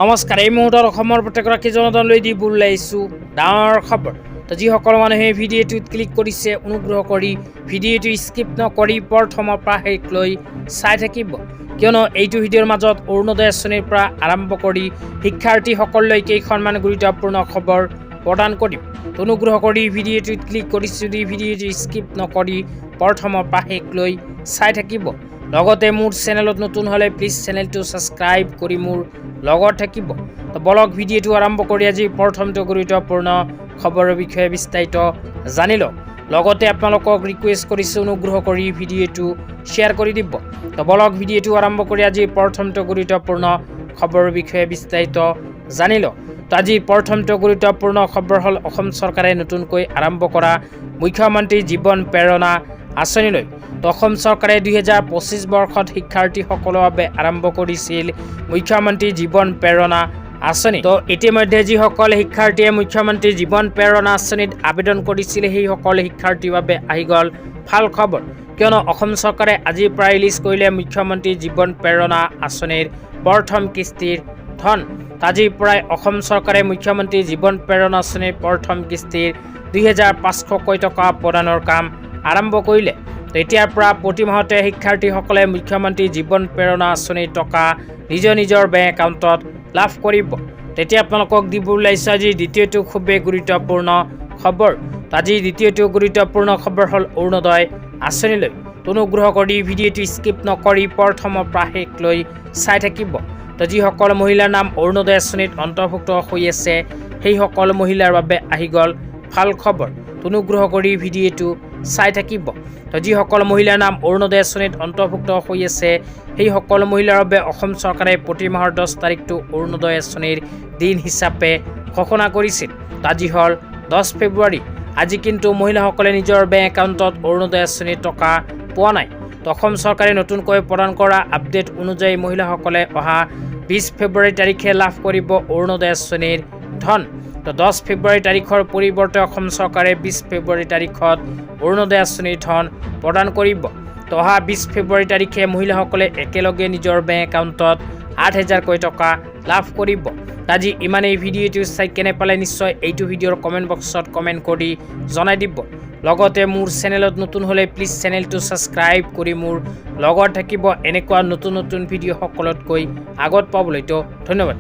নমস্কাৰ। এই মুহূৰ্তত অসমৰ প্ৰত্যেকগৰাকী জনতালৈ দি বুলাইছোঁ ডাঙৰ খবৰ। তো যিসকল মানুহে ভিডিঅ'টোত ক্লিক কৰিছে অনুগ্ৰহ কৰি ভিডিঅ'টো স্কিপ নকৰি প্ৰথমৰ পৰা শেষলৈ চাই থাকিব, কিয়নো এইটো ভিডিঅ'ৰ মাজত অৰুণোদয় আঁচনিৰ পৰা আৰম্ভ কৰি শিক্ষাৰ্থীসকললৈ কেইখনমান গুৰুত্বপূৰ্ণ খবৰ প্ৰদান কৰিম। অনুগ্ৰহ কৰি ভিডিঅ'টোত ক্লিক কৰিছে যদি ভিডিঅ'টো স্কিপ নকৰি প্ৰথমৰ পৰা শেষলৈ চাই থাকিব। লগতে মোৰ চেনেলত নতুন হ'লে প্লিজ চেনেলটো ছাবস্ক্ৰাইব কৰি মোৰ লগত থাকিব। তো বলক ভিডিঅ'টো আৰম্ভ কৰি আজি প্ৰথমটো গুৰুত্বপূৰ্ণ খবৰৰ বিষয়ে বিস্তাৰিত জানি লওক। লগতে আপোনালোকক ৰিকুৱেষ্ট কৰিছোঁ অনুগ্ৰহ কৰি ভিডিঅ'টো শ্বেয়াৰ কৰি দিব। তো বলক ভিডিঅ'টো আৰম্ভ কৰি আজি প্ৰথমটো গুৰুত্বপূৰ্ণ খবৰৰ বিষয়ে বিস্তাৰিত জানি লওক। তো আজি প্ৰথমটো গুৰুত্বপূৰ্ণ খবৰ হ'ল অসম চৰকাৰে নতুনকৈ আৰম্ভ কৰা মুখ্যমন্ত্ৰী জীৱন প্ৰেৰণা আঁচনিলৈ। তো অসম চৰকাৰে 2025 বৰ্ষত শিক্ষাৰ্থীসকলৰ বাবে আৰম্ভ কৰিছিল মুখ্যমন্ত্ৰী জীৱন প্ৰেৰণা আঁচনি। তো ইতিমধ্যে যিসকল শিক্ষাৰ্থীয়ে মুখ্যমন্ত্ৰী জীৱন প্ৰেৰণা আঁচনিত আবেদন কৰিছিল সেইসকল শিক্ষাৰ্থীৰ বাবে আহি গ'ল ভাল খবৰ, কিয়নো অসম চৰকাৰে আজিৰ পৰা ৰিলিজ কৰিলে মুখ্যমন্ত্ৰী জীৱন প্ৰেৰণা আঁচনিৰ প্ৰথম কিস্তিৰ ধন। আজিৰ পৰাই অসম চৰকাৰে মুখ্যমন্ত্ৰী জীৱন প্ৰেৰণা আঁচনিৰ প্ৰথম কিস্তিৰ 2500 টকা প্ৰদানৰ কাম আৰম্ভ কৰিলে। তো এতিয়াৰ পৰা প্ৰতি মাহতে শিক্ষাৰ্থীসকলে মুখ্যমন্ত্ৰী জীৱন প্ৰেৰণা আঁচনিৰ টকা নিজৰ নিজৰ বেংক একাউণ্টত লাভ কৰিব। তেতিয়া আপোনালোকক দিব ওলাইছোঁ আজি দ্বিতীয়টো খুবেই গুৰুত্বপূৰ্ণ খবৰ। আজি দ্বিতীয়টো গুৰুত্বপূৰ্ণ খবৰ হ'ল অৰুণোদয় আঁচনিলৈ। অনুগ্ৰহ কৰি ভিডিঅ'টো স্কিপ নকৰি প্ৰথমৰ পৰা শেষলৈ চাই থাকিব। তো যিসকল মহিলাৰ নাম অৰুণোদয় আঁচনিত অন্তৰ্ভুক্ত হৈ আছে সেইসকল মহিলাৰ বাবে আহি গ'ল ভাল খবৰ। অনুগ্ৰহ কৰি ভিডিঅ'টো চাই থাকিব। তো যিসকল মহিলাৰ নাম অৰুণোদয় আঁচনিত অন্তৰ্ভুক্ত হৈ আছে সেইসকল মহিলাৰ বাবে অসম চৰকাৰে প্ৰতি মাহৰ 10 তাৰিখটো অৰুণোদয় আঁচনিৰ দিন হিচাপে ঘোষণা কৰিছিল। আজি হ'ল 10 ফেব্ৰুৱাৰী। আজি কিন্তু মহিলাসকলে নিজৰ বেংক একাউণ্টত অৰুণোদয় আঁচনিৰ টকা পোৱা নাই। তো অসম চৰকাৰে নতুনকৈ প্ৰদান কৰা আপডেট অনুযায়ী মহিলাসকলে অহা 20 ফেব্ৰুৱাৰী তাৰিখে লাভ কৰিব অৰুণোদয় আঁচনিৰ ধন। তো 10 ফেব্ৰুৱাৰী তাৰিখৰ পৰিৱৰ্তে অসম চৰকাৰে 20 ফেব্ৰুৱাৰী তাৰিখত অৰুণোদয় আঁচনিৰ ধন প্ৰদান কৰিব। তো অহা 20 ফেব্ৰুৱাৰী তাৰিখে মহিলাসকলে একেলগে নিজৰ বেংক একাউণ্টত 8000কৈ টকা লাভ কৰিব। আজি ইমানেই। ভিডিঅ'টো চাই কেনে পালে নিশ্চয় এইটো ভিডিঅ'ৰ কমেণ্ট বক্সত কমেণ্ট কৰি জনাই দিব। লগতে মোৰ চেনেলত নতুন হ'লে প্লিজ চেনেলটো ছাবস্ক্ৰাইব কৰি মোৰ লগত থাকিব এনেকুৱা নতুন নতুন ভিডিঅ' সকলোতকৈ আগত পাবলৈতো ধন্যবাদ।